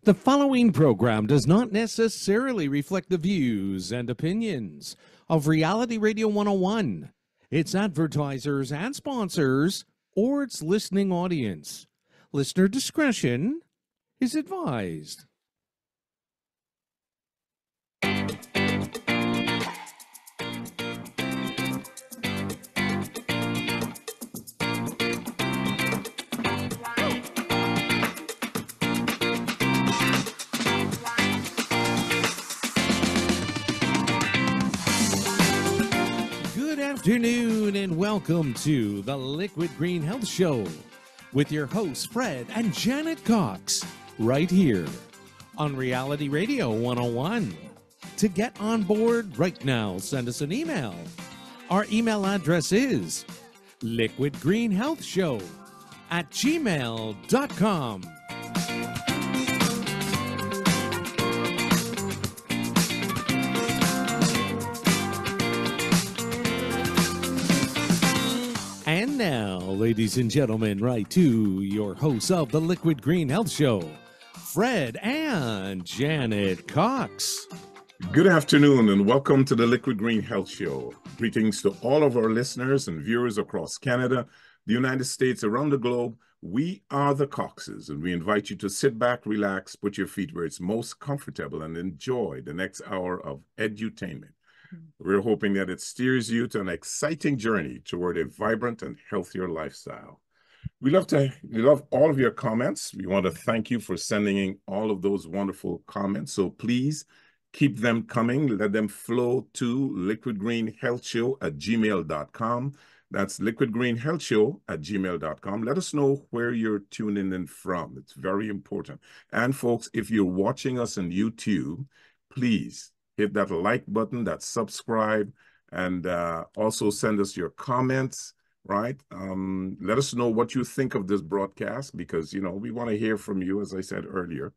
The following program does not necessarily reflect the views and opinions of Reality Radio 101, its advertisers and sponsors, or its listening audience. Listener discretion is advised. Good afternoon and welcome to the Liquid Green Health Show with your hosts Fred and Janet Cox right here on Reality Radio 101. To get on board right now, send us an email. Our email address is liquidgreenhealthshow@gmail.com. And now, ladies and gentlemen, right to your hosts of the Liquid Green Health Show, Fred and Janet Cox. Good afternoon and welcome to the Liquid Green Health Show. Greetings to all of our listeners and viewers across Canada, the United States, around the globe. We are the Coxes, and we invite you to sit back, relax, put your feet where it's most comfortable, and enjoy the next hour of edutainment. We're hoping that it steers you to an exciting journey toward a vibrant and healthier lifestyle. We love all of your comments. We want to thank you for sending in all of those wonderful comments. So please keep them coming. Let them flow to liquidgreenhealthshow@gmail.com. That's liquidgreenhealthshow@gmail.com. Let us know where you're tuning in from. It's very important. And folks, if you're watching us on YouTube, please hit that like button, that subscribe, and also send us your comments, right? Let us know what you think of this broadcast because, you know, we want to hear from you, as I said earlier.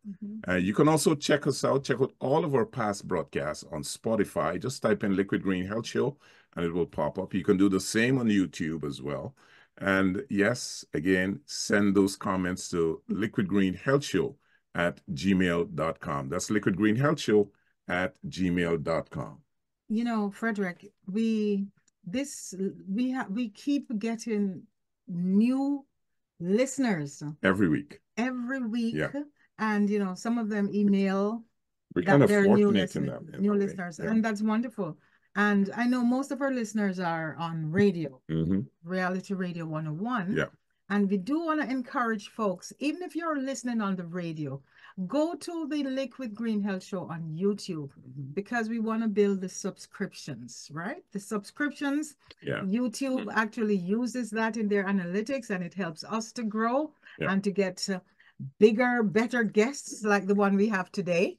You can also check us out, check out all of our past broadcasts on Spotify. Just type in Liquid Green Health Show and it will pop up. You can do the same on YouTube as well. And yes, again, send those comments to liquidgreenhealthshow@gmail.com. That's liquidgreenhealthshow@gmail.com. You know, Frederick, we keep getting new listeners Every week. Yeah. And you know, some of them email We're kind of they're fortunate in that. new listeners, and that's wonderful. And I know most of our listeners are on radio, Reality Radio 101. Yeah. And we do want to encourage folks, even if you're listening on the radio, go to the Liquid Green Health Show on YouTube because we want to build the subscriptions, right? The subscriptions, YouTube actually uses that in their analytics and it helps us to grow and to get bigger, better guests like the one we have today.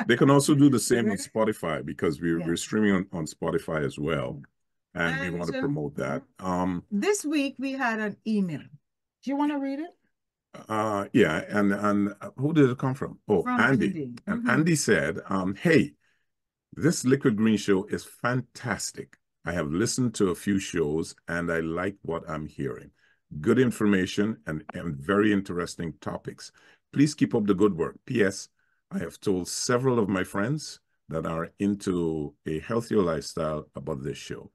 They can also do the same on Spotify because we're streaming on Spotify as well. And we want to promote that. This week we had an email. Do you want to read it? Yeah, and who did it come from? Oh, From Andy. And Andy said, hey, this Liquid Green show is fantastic. I have listened to a few shows and I like what I'm hearing. Good information and very interesting topics. Please keep up the good work. P.S. I have told several of my friends that are into a healthier lifestyle about this show.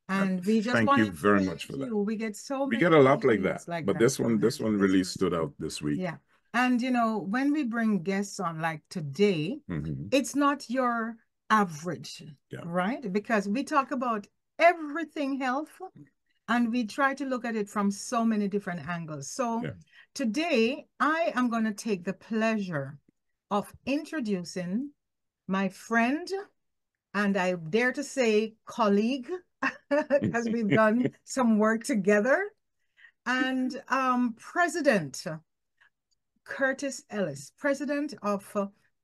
And we just thank you very much for that. We get we get a lot like that, but this one really stood out this week. Yeah. And you know, when we bring guests on like today, it's not your average, right? Because we talk about everything health and we try to look at it from so many different angles. So today I am going to take the pleasure of introducing my friend, and I dare to say colleague, because we've done some work together, and President Curtis Ellis, President of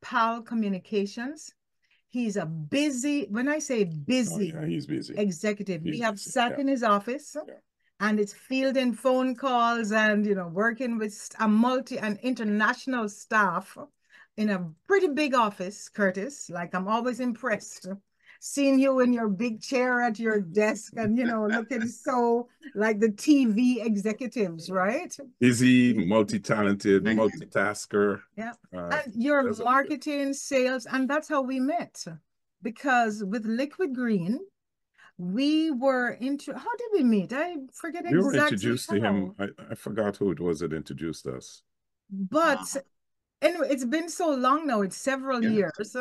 PAL Communications. He's a busy, when I say busy, he's busy executive. We have sat in his office and it's fielding phone calls and, you know, working with an international staff in a pretty big office, Curtis. Like, I'm always impressed seeing you in your big chair at your desk and, you know, looking so like the TV executives, right? Busy, multi-talented, multitasker. Yeah. And your marketing, sales, and that's how we met. Because with Liquid Green, we were into, how did we meet? I forget exactly. You were introduced to him. I forgot who it was that introduced us. But anyway, it's been so long now, it's several years.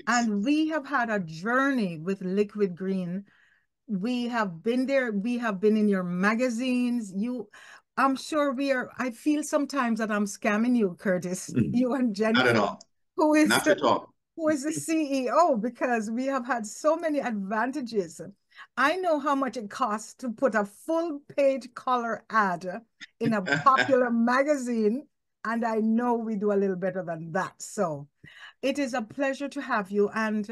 And we have had a journey with Liquid Green. We have been there. We have been in your magazines. I'm sure I feel sometimes that I'm scamming you, Curtis. You and Jennifer. Not at all. Not at all. Who is the CEO, because we have had so many advantages. I know how much it costs to put a full page color ad in a popular magazine, and I know we do a little better than that. So it is a pleasure to have you. And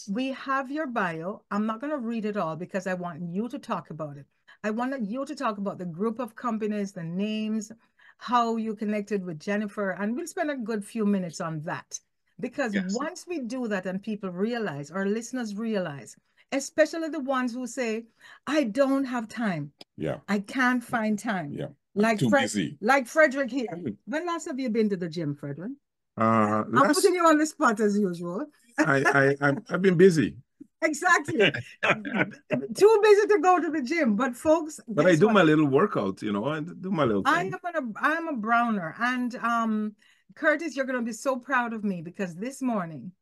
we have your bio. I'm not going to read it all because I want you to talk about it. I want you to talk about the group of companies, the names, how you connected with Jennifer, and we'll spend a good few minutes on that. Because once we do that and people realize, our listeners realize, especially the ones who say, I don't have time. Yeah. I can't find time. Yeah. Like too busy. Like Frederick here. When last have you been to the gym, Frederick? I'm putting you on the spot as usual. I've been busy. Exactly. Too busy to go to the gym, but folks. But I do my little work,out, you know. I do my little thing. I'm a browner, and Curtis, you're gonna be so proud of me because this morning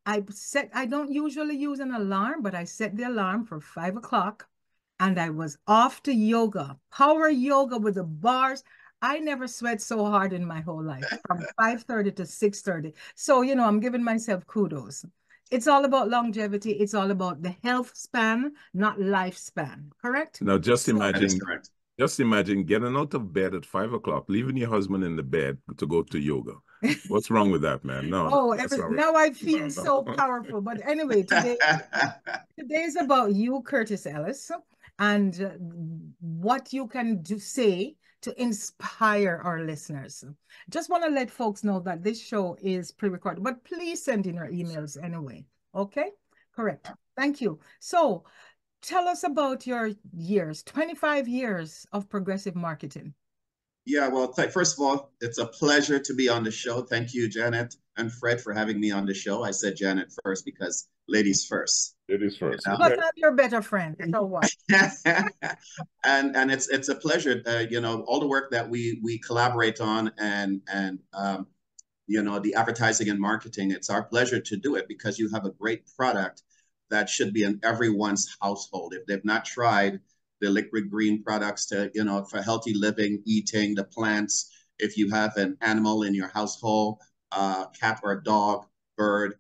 I don't usually use an alarm, but I set the alarm for 5 o'clock, and I was off to yoga, power yoga with the bars. I never sweat so hard in my whole life, from 5:30 to 6:30. So, you know, I'm giving myself kudos. It's all about longevity. It's all about the health span, not lifespan. Correct? Now, just imagine getting out of bed at 5 o'clock, leaving your husband in the bed to go to yoga. What's wrong with that, man? No. Now I feel so powerful. But anyway, today is about you, Curtis Ellis, and what you can say to inspire our listeners. Just want to let folks know that this show is pre-recorded, but please send in your emails anyway. Okay? Correct. Thank you. So tell us about your years, 25 years of progressive marketing. Yeah, well, first of all, it's a pleasure to be on the show. Thank you, Janet and Fred, for having me on the show. I said Janet first because ladies first. Ladies first. You know? But I'm your better friend. So what? and it's a pleasure. You know, all the work that we collaborate on and you know, the advertising and marketing. It's our pleasure to do it because you have a great product that should be in everyone's household. If they've not tried the Liquid Green products to, you know, for healthy living, eating, the plants. If you have an animal in your household, cat or dog, bird,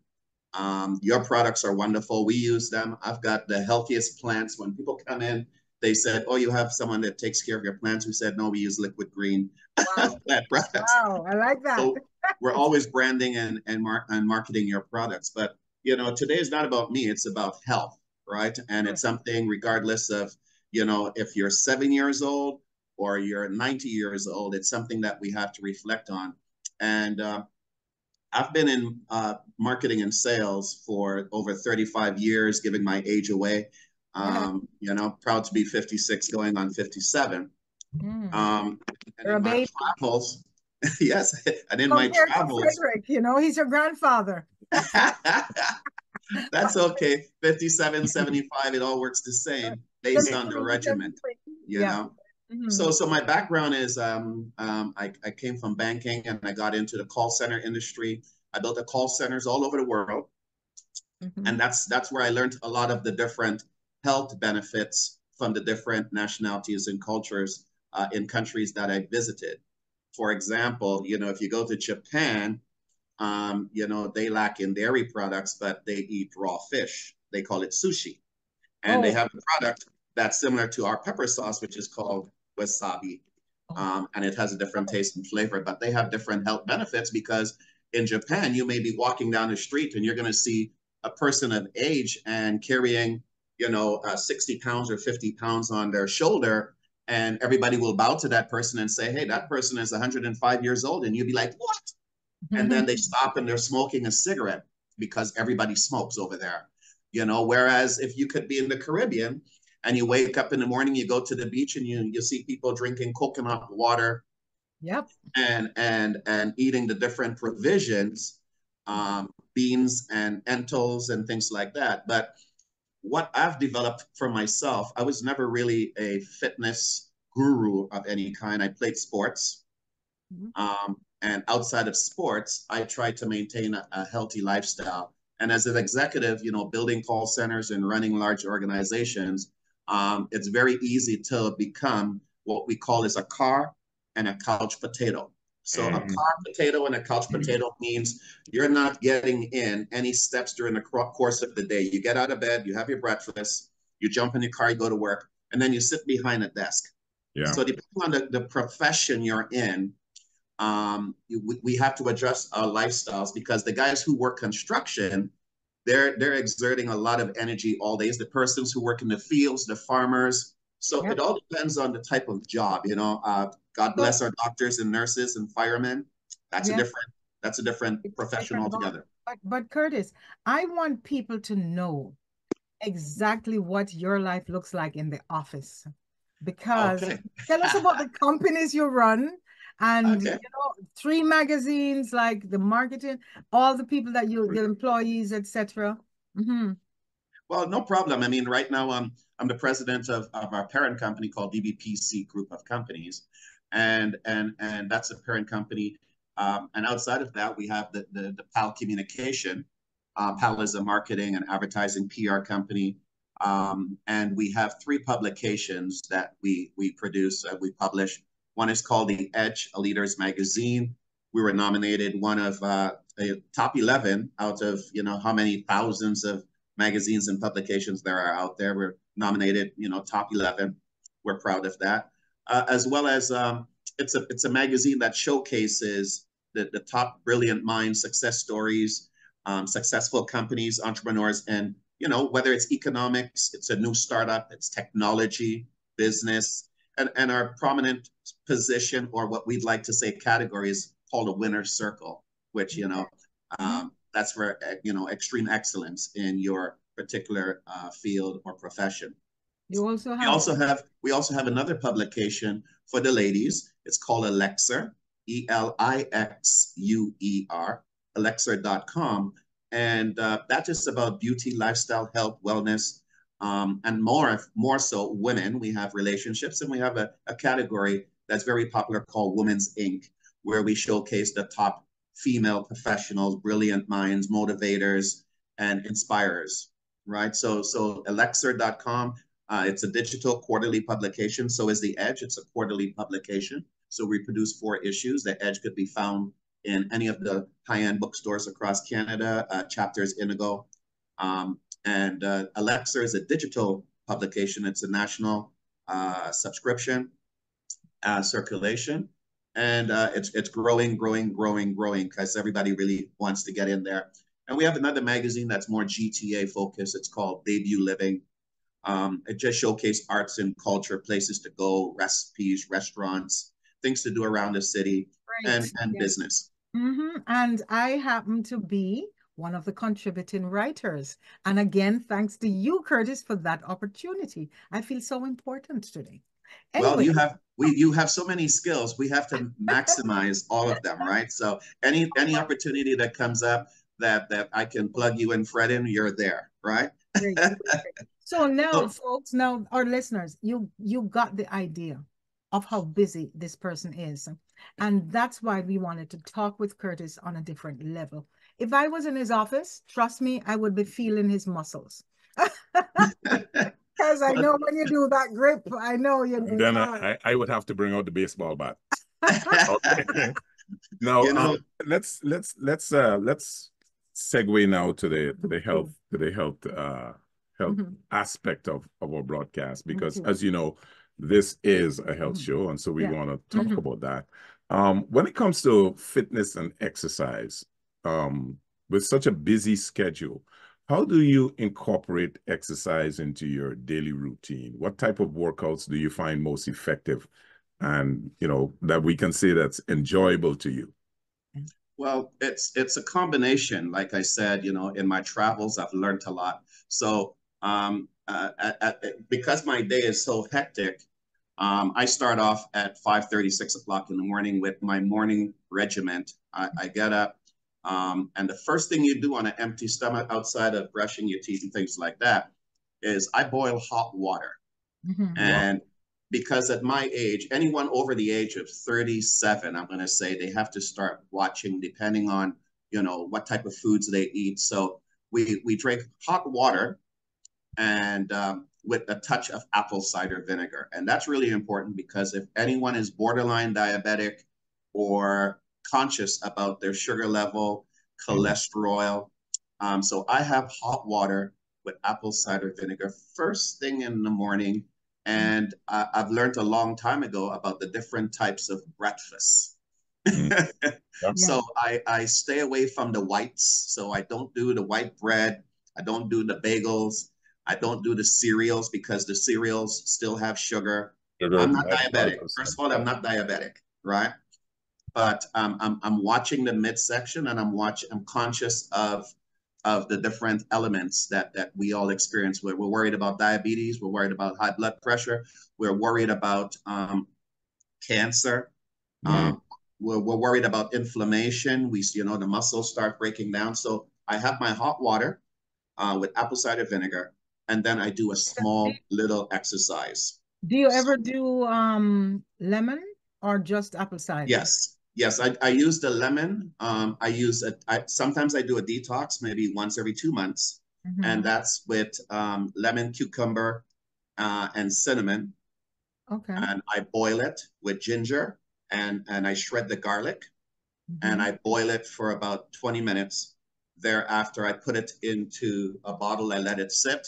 your products are wonderful. We use them. I've got the healthiest plants. When people come in, they said, oh, you have someone that takes care of your plants. We said, no, we use Liquid Green plant products. Wow, I like that. So we're always branding and marketing your products. But, you know, today is not about me. It's about health, right? And it's something regardless of, you know, if you're 7 years old or you're 90 years old, it's something that we have to reflect on. And I've been in marketing and sales for over 35 years, giving my age away. You know, proud to be 56, going on 57. And in my travels, yes, and in my travels, Frederick, you know, he's your grandfather. That's okay. 57, 75, it all works the same based on the regiment, you know. So my background is I came from banking and I got into the call center industry. I built the call centers all over the world. And that's where I learned a lot of the different health benefits from the different nationalities and cultures in countries that I visited. For example, you know, if you go to Japan, you know, they lack in dairy products, but they eat raw fish. They call it sushi. And they have a product that's similar to our pepper sauce, which is called wasabi. And it has a different taste and flavor, but they have different health benefits because in Japan, you may be walking down the street and you're going to see a person of age and carrying, you know, 60 pounds or 50 pounds on their shoulder. And everybody will bow to that person and say, hey, that person is 105 years old. And you'll be like, what? And then they stop and they're smoking a cigarette because everybody smokes over there. you know, whereas if you could be in the Caribbean and you wake up in the morning, you go to the beach and you see people drinking coconut water. Yep. And eating the different provisions, beans and lentils and things like that. But what I've developed for myself, I was never really a fitness guru of any kind. I played sports. And outside of sports, I tried to maintain a healthy lifestyle. And as an executive, you know, building call centers and running large organizations, it's very easy to become what we call as a car and a couch potato. So a car potato and a couch potato means you're not getting in any steps during the course of the day. You get out of bed, you have your breakfast, you jump in your car, you go to work, and then you sit behind a desk. Yeah. So depending on the profession you're in, we have to adjust our lifestyles, because the guys who work construction, they're exerting a lot of energy all day. It's the persons who work in the fields, the farmers. So it all depends on the type of job, you know. God bless our doctors and nurses and firemen. That's a different profession altogether. But Curtis, I want people to know exactly what your life looks like in the office, because tell us about the companies you run. And you know, 3 magazines, like the marketing, all the people that the employees, etc. Well, no problem. I mean, right now I'm the president of our parent company called DBPC Group of Companies, and that's a parent company. And outside of that, we have the PAL Communication. PAL is a marketing and advertising PR company, and we have 3 publications that we produce. We publish. One is called The Edge, a Leaders Magazine. We were nominated one of a top 11 out of, you know, how many thousands of magazines and publications there are out there. We're nominated, you know, top 11. We're proud of that. As well as it's a magazine that showcases the top brilliant minds, success stories, successful companies, entrepreneurs, and, you know, whether it's economics, it's a new startup, it's technology, business, and our prominent position, or what we'd like to say category, is called a winner's circle, which, you know, that's for, you know, extreme excellence in your particular field or profession. You also have we also have another publication for the ladies. It's called Elixir, ELIXUER, elixir.com, and that's just about beauty, lifestyle, health, wellness. And more so women. We have relationships, and we have a category that's very popular called Women's Inc., where we showcase the top female professionals, brilliant minds, motivators, and inspirers, right? So elixir.com, it's a digital quarterly publication. So is The Edge. It's a quarterly publication. So we produce 4 issues. The Edge could be found in any of the high-end bookstores across Canada, Chapters Indigo. And Elixir is a digital publication. It's a national subscription circulation, and it's growing because everybody really wants to get in there. And we have another magazine that's more GTA focused. It's called Debut Living. It just showcases arts and culture, places to go, recipes, restaurants, things to do around the city, and business. And I happen to be one of the contributing writers. And again, thanks to you, Curtis, for that opportunity. I feel so important today. Anyway. Well, you have so many skills. We have to maximize all of them, right? So any opportunity that comes up that I can plug you and Fred in, you're there, right? Great. So now, folks, now our listeners, you got the idea of how busy this person is. And that's why we wanted to talk with Curtis on a different level. If I was in his office, trust me, I would be feeling his muscles. Because I know when you do that grip, I know you. Then I would have to bring out the baseball bat. Okay. Now, you know, let's segue now to the health aspect of our broadcast, because as you know, this is a health show, and so we want to talk about that. When it comes to fitness and exercise, with such a busy schedule, how do you incorporate exercise into your daily routine? What type of workouts do you find most effective, and, you know, that we can say that's enjoyable to you? Well, it's a combination. Like I said, in my travels, I've learned a lot. So because my day is so hectic, I start off at 5:30, 6 o'clock in the morning with my morning regiment. I get up, and the first thing you do on an empty stomach, outside of brushing your teeth and things like that, is I boil hot water. And because at my age, anyone over the age of 37, I'm going to say they have to start watching, depending on, what type of foods they eat. So we drink hot water and with a touch of apple cider vinegar. And that's really important because if anyone is borderline diabetic or conscious about their sugar level, cholesterol, so I have hot water with apple cider vinegar first thing in the morning. And I've learned a long time ago about the different types of breakfasts. So I stay away from the whites. So I don't do the white bread. I don't do the bagels. I don't do the cereals because the cereals still have sugar. I'm not diabetic. First of all, I'm not diabetic, right? But I'm watching the midsection, and I'm conscious of the different elements that we all experience. We're worried about diabetes. We're worried about high blood pressure. We're worried about cancer. We're worried about inflammation. The muscles start breaking down. So I have my hot water with apple cider vinegar, and then I do a small little exercise. Do you ever do lemon or just apple cider? Yes, I use the lemon. Sometimes I do a detox, maybe once every 2 months, and that's with lemon, cucumber, and cinnamon. Okay. And I boil it with ginger, and I shred the garlic, and I boil it for about 20 minutes. Thereafter, I put it into a bottle. I let it sit,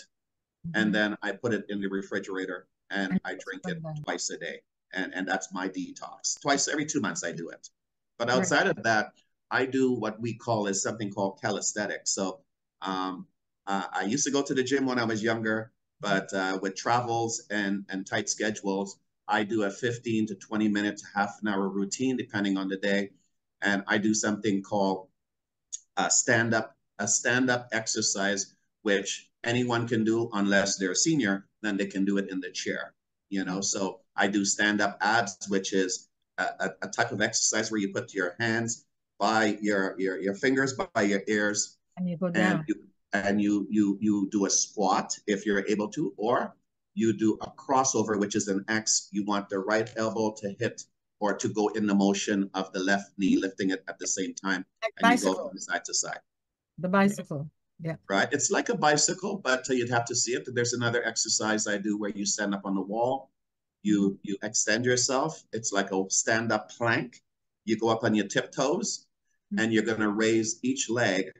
and then I put it in the refrigerator, and I drink it twice a day. And that's my detox. Twice every 2 months I do it. But outside of that, I do what we call is something called calisthenics. So I used to go to the gym when I was younger, but with travels and tight schedules, I do a 15 to 20 minute, half an hour routine, depending on the day. And I do something called a stand-up exercise, which anyone can do unless they're a senior, then they can do it in the chair. So I do stand-up abs, which is a type of exercise where you put your hands by your fingers by your ears, and you go down, and you do a squat if you're able to, or you do a crossover, which is an X. You want the right elbow to hit or to go in the motion of the left knee, lifting it at the same time, and you go from side to side. The bicycle. Yeah. Right. It's like a bicycle, but you'd have to see it. There's another exercise I do where you stand up on the wall, you extend yourself. It's like a stand-up plank. You go up on your tiptoes, and you're going to raise each leg.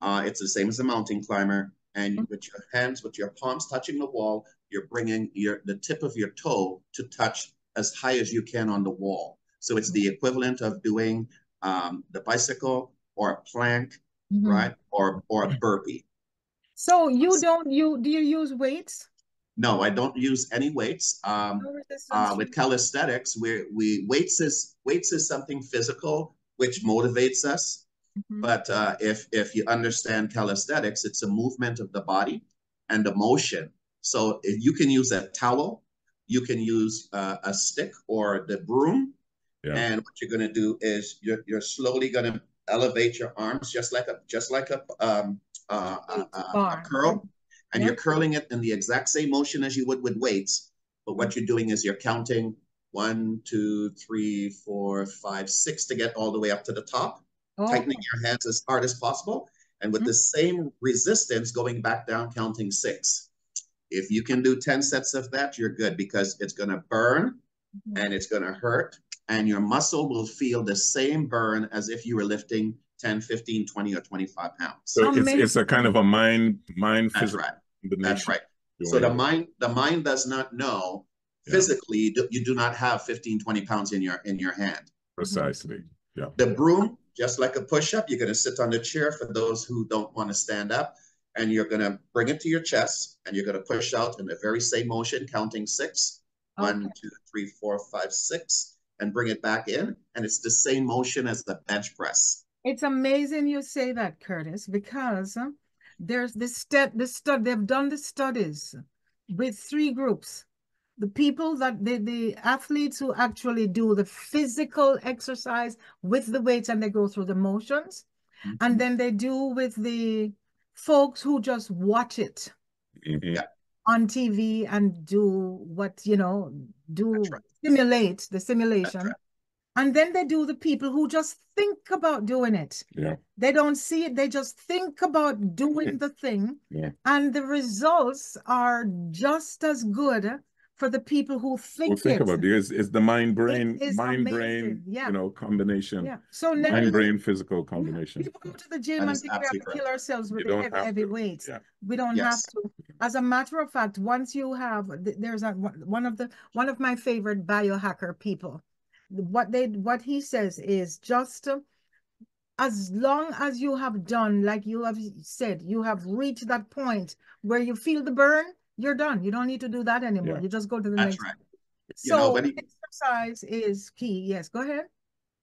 It's the same as a mountain climber. And with your hands, with your palms touching the wall, you're bringing the tip of your toe to touch as high as you can on the wall. So it's the equivalent of doing the bicycle or a plank, right? Or a burpee. So do you use weights? No, I don't use any weights. With calisthenics, weights is something physical which motivates us. But if you understand calisthenics, it's a movement of the body and the motion. So if you can use a towel, you can use a stick or the broom, and what you're going to do is you're slowly going to elevate your arms just like a curl, and you're curling it in the exact same motion as you would with weights. But what you're doing is you're counting 1, 2, 3, 4, 5, 6 to get all the way up to the top. Tightening your hands as hard as possible, and with the same resistance going back down, counting 6. If you can do 10 sets of that, you're good, because it's going to burn and it's going to hurt, and your muscle will feel the same burn as if you were lifting 10, 15, 20, or 25 pounds. So it's a kind of a mind That's physical right. combination. That's right. So the mind does not know physically. You do not have 15, 20 pounds in your hand. Precisely. Yeah. The broom, just like a push-up, you're going to sit on the chair for those who don't want to stand up, and you're going to bring it to your chest, and you're going to push out in the very same motion, counting 6. 1, 2, 3, 4, 5, 6, and bring it back in. And it's the same motion as the bench press. It's amazing you say that, Curtis, because there's they've done the studies with 3 groups. The people that the athletes who actually do the physical exercise with the weights and they go through the motions. And then they do with the folks who just watch it on TV and do what, simulate the simulation. And then they do the people who just think about doing it. Yeah. They don't see it. They just think about doing the thing. Yeah. And the results are just as good for the people who think about it. It's the mind-brain, yeah. combination. Yeah. So now mind-brain physical combination. People go to the gym and think we have to kill ourselves with the heavy weights. Yeah. We don't have to. As a matter of fact, once you have, there's one of my favorite biohacker people. What he says is just as long as you have done, like you have said, you have reached that point where you feel the burn, you're done. You don't need to do that anymore. Yeah. You just go to the next. Right. So exercise is key. Yes, go ahead.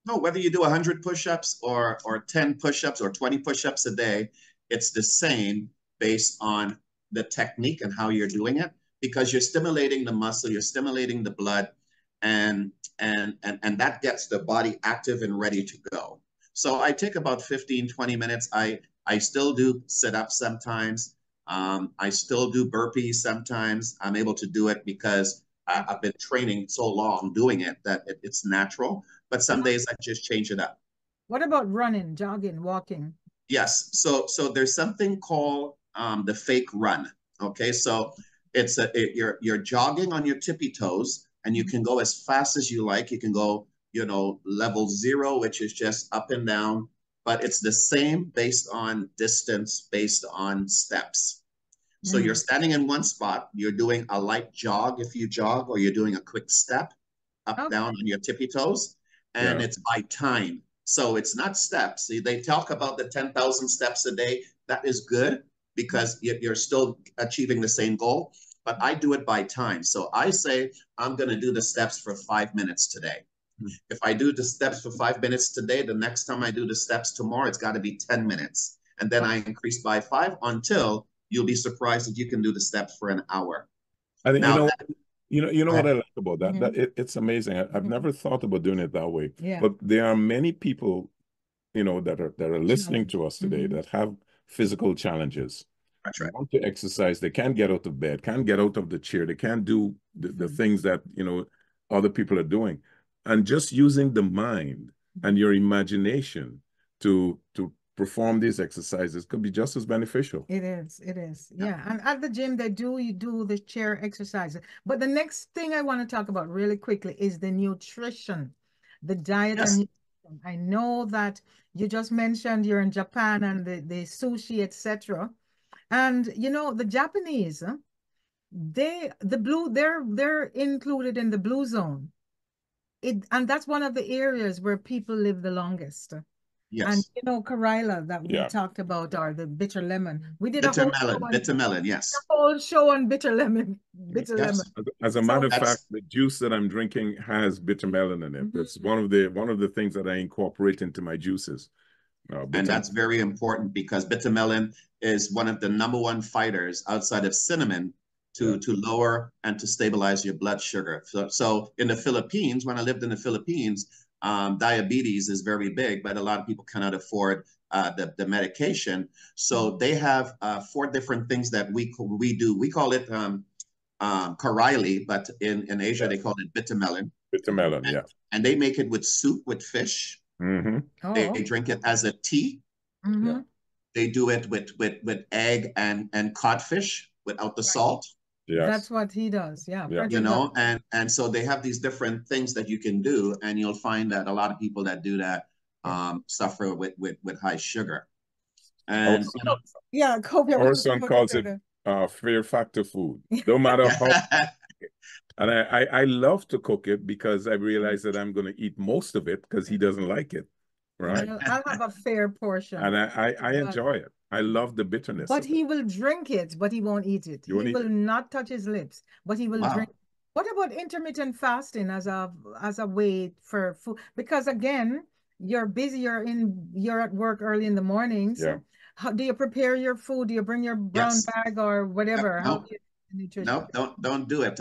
No, whether you do 100 push-ups or 10 push-ups or 20 push-ups a day, it's the same based on the technique and how you're doing it, because you're stimulating the muscle, you're stimulating the blood, and that gets the body active and ready to go. So I take about 15, 20 minutes. I still do sit-ups sometimes. I still do burpees sometimes. I'm able to do it because I've been training so long doing it that it's natural. But some days I just change it up. What about running, jogging, walking? Yes. So there's something called the fake run. Okay. So you're jogging on your tippy toes, and you can go as fast as you like. You can go, level 0, which is just up and down, but it's the same based on distance, based on steps. So you're standing in one spot, you're doing a light jog if you jog, or you're doing a quick step up, down on your tippy toes, and it's by time. So it's not steps. See, they talk about the 10,000 steps a day. That is good because you're still achieving the same goal, but I do it by time. So I say, I'm going to do the steps for 5 minutes today. If I do the steps for 5 minutes today, the next time I do the steps tomorrow, it's got to be 10 minutes. And then I increase by 5 until you'll be surprised that you can do the steps for an hour. I think, you know what I like about that? It's amazing. I've never thought about doing it that way. Yeah. But there are many people, that are listening to us today that have physical challenges. That's right. They want to exercise. They can't get out of bed, can't get out of the chair. They can't do the things that, other people are doing. And just using the mind and your imagination to perform these exercises could be just as beneficial. It is. Yeah. And at the gym, you do the chair exercises. But the next thing I want to talk about really quickly is the nutrition, the diet. Yes. And nutrition. I know that you just mentioned you're in Japan and the sushi, etc. And the Japanese, they're included in the blue zone. And that's one of the areas where people live the longest. Yes. And Karila that we talked about, or the bitter lemon. We did bitter melon, yes. A whole show on bitter lemon. Lemon. As a matter of fact, the juice that I'm drinking has bitter melon in it. That's one of the things that I incorporate into my juices. And that's very important because bitter melon is one of the #1 fighters outside of cinnamon to lower and to stabilize your blood sugar. So in the Philippines, when I lived in the Philippines, diabetes is very big, but a lot of people cannot afford the medication. So they have 4 different things that we do. We call it Karaili, but in Asia, they call it bitter melon. Bitter melon, And they make it with soup with fish. They drink it as a tea. They do it with egg and codfish without the salt. Yes. That's what he does. Yeah. And so they have these different things that you can do, and you'll find that a lot of people that do that suffer with high sugar. And our son calls it fear factor food. No matter how. And I love to cook it because I realize that I'm going to eat most of it because he doesn't like it. Right. I'll have a fair portion. And I enjoy it. I love the bitterness. But he will drink it, but he won't eat it. He will not touch his lips, but he will drink. What about intermittent fasting as a way for food? Because again, you're busy, you're at work early in the mornings. Yeah. How do you prepare your food? Do you bring your brown bag or whatever? Nope. How do you nutrition? Nope, don't do it.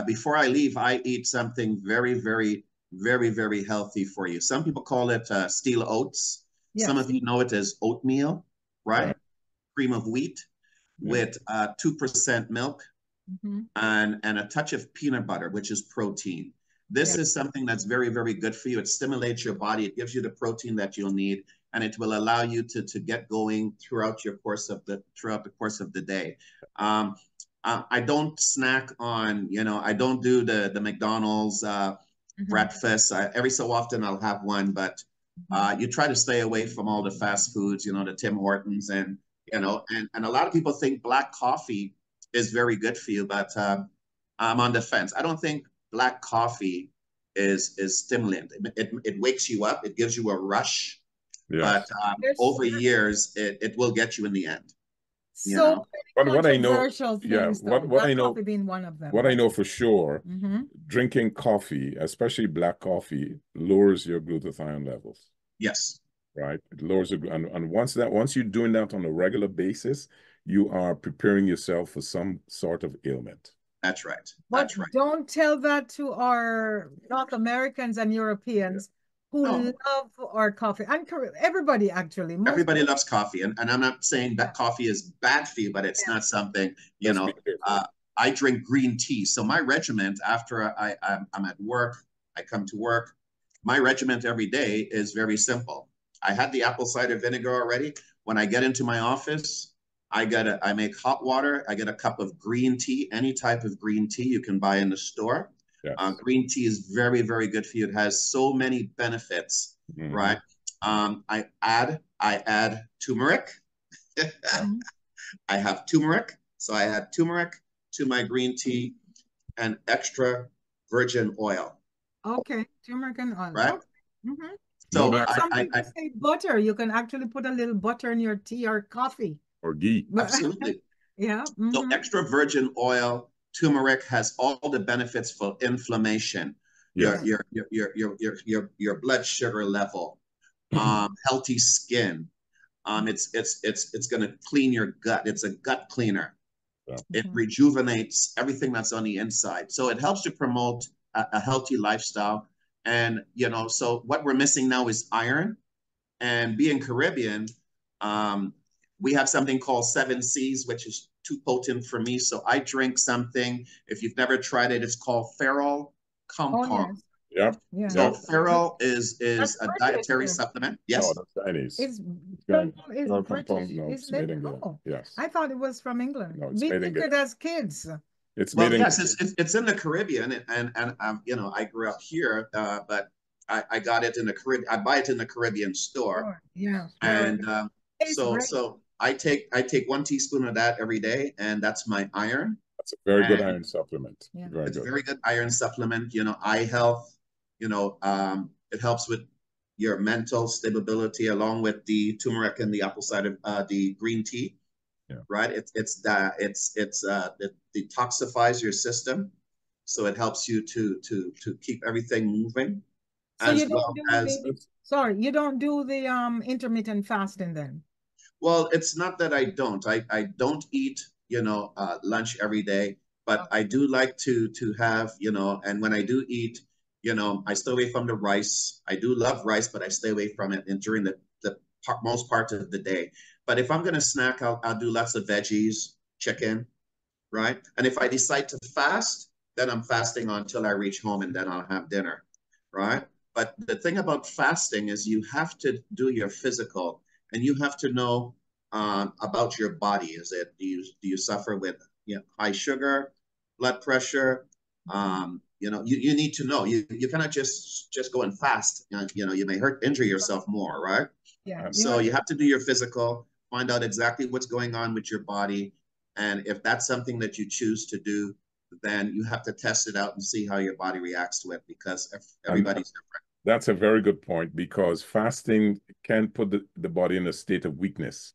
Before I leave, I eat something very, very, very, very healthy for you. Some people call it steel oats. Yes. Some of you know it as oatmeal, right? Yeah. Cream of wheat with 2% milk and a touch of peanut butter, which is protein. This is something that's very, very good for you. It stimulates your body. It gives you the protein that you'll need, and it will allow you to get going throughout the course of the day. I don't snack on, I don't do the McDonald's breakfast. Every so often I'll have one, but you try to stay away from all the fast foods, the Tim Hortons and a lot of people think black coffee is very good for you, but I'm on the fence. I don't think black coffee is stimulant. It wakes you up. It gives you a rush, but over years, it will get you in the end. So what I know, what I know, coffee being one of them. What I know for sure, drinking coffee, especially black coffee, lowers your glutathione levels. Yes. Right. It lowers it, and once you're doing that on a regular basis, you are preparing yourself for some sort of ailment. That's right. But don't tell that to our North Americans and Europeans who love our coffee. And everybody, actually. Everybody loves coffee. And I'm not saying that coffee is bad for you, but it's not something, I drink green tea. So my regiment, after I'm at work, I come to work, my regiment every day is very simple. I had the apple cider vinegar already. When I get into my office, I make hot water. I get a cup of green tea, any type of green tea you can buy in the store. Yes. Green tea is very, very good for you. It has so many benefits, right? I add turmeric. I have turmeric. So I add turmeric to my green tea and extra virgin oil. Okay, turmeric and oil. Right? Okay. So some people say butter. You can actually put a little butter in your tea or coffee. Or ghee. Absolutely. Yeah. So extra virgin oil, turmeric has all the benefits for inflammation, your blood sugar level, healthy skin. It's going to clean your gut. It's a gut cleaner. It rejuvenates everything that's on the inside. So it helps to promote a healthy lifestyle. And, so what we're missing now is iron. And being Caribbean, we have something called 7 C's, which is too potent for me. So I drink something, if you've never tried it, it's called ferrol compound. Oh, yes. Yeah. So ferrol is a dietary supplement. Yes. No, that's Chinese. It's British. No, it's made in England. Yes. I thought it was from England. No, it's we made in took it as kids. It's made in yes, it's in the Caribbean, and I grew up here, but I got it in the Caribbean. I buy it in the Caribbean store. Yeah. And so I take 1 teaspoon of that every day, and that's my iron. That's a very good iron supplement. Yeah. It's a very good iron supplement. Eye health. It helps with your mental stability, along with the turmeric and the apple cider, the green tea. Yeah. Right. It detoxifies your system, so it helps you to keep everything moving. So you don't do the intermittent fasting then? Well, it's not that I don't. I don't eat lunch every day, but I do like to have and when I do eat, I stay away from the rice. I do love rice, but I stay away from it during the most part of the day. But if I'm going to snack, I'll do lots of veggies, chicken, right? And if I decide to fast, then I'm fasting until I reach home, and then I'll have dinner, right? But the thing about fasting is you have to do your physical, and you have to know about your body. Do you suffer with high sugar, blood pressure? You need to know. You cannot just go and fast. You may injure yourself more, right? Yeah. So you have to do your physical, find out exactly what's going on with your body. And if that's something that you choose to do, then you have to test it out and see how your body reacts to it, because everybody's different. That's a very good point, because fasting can put the body in a state of weakness.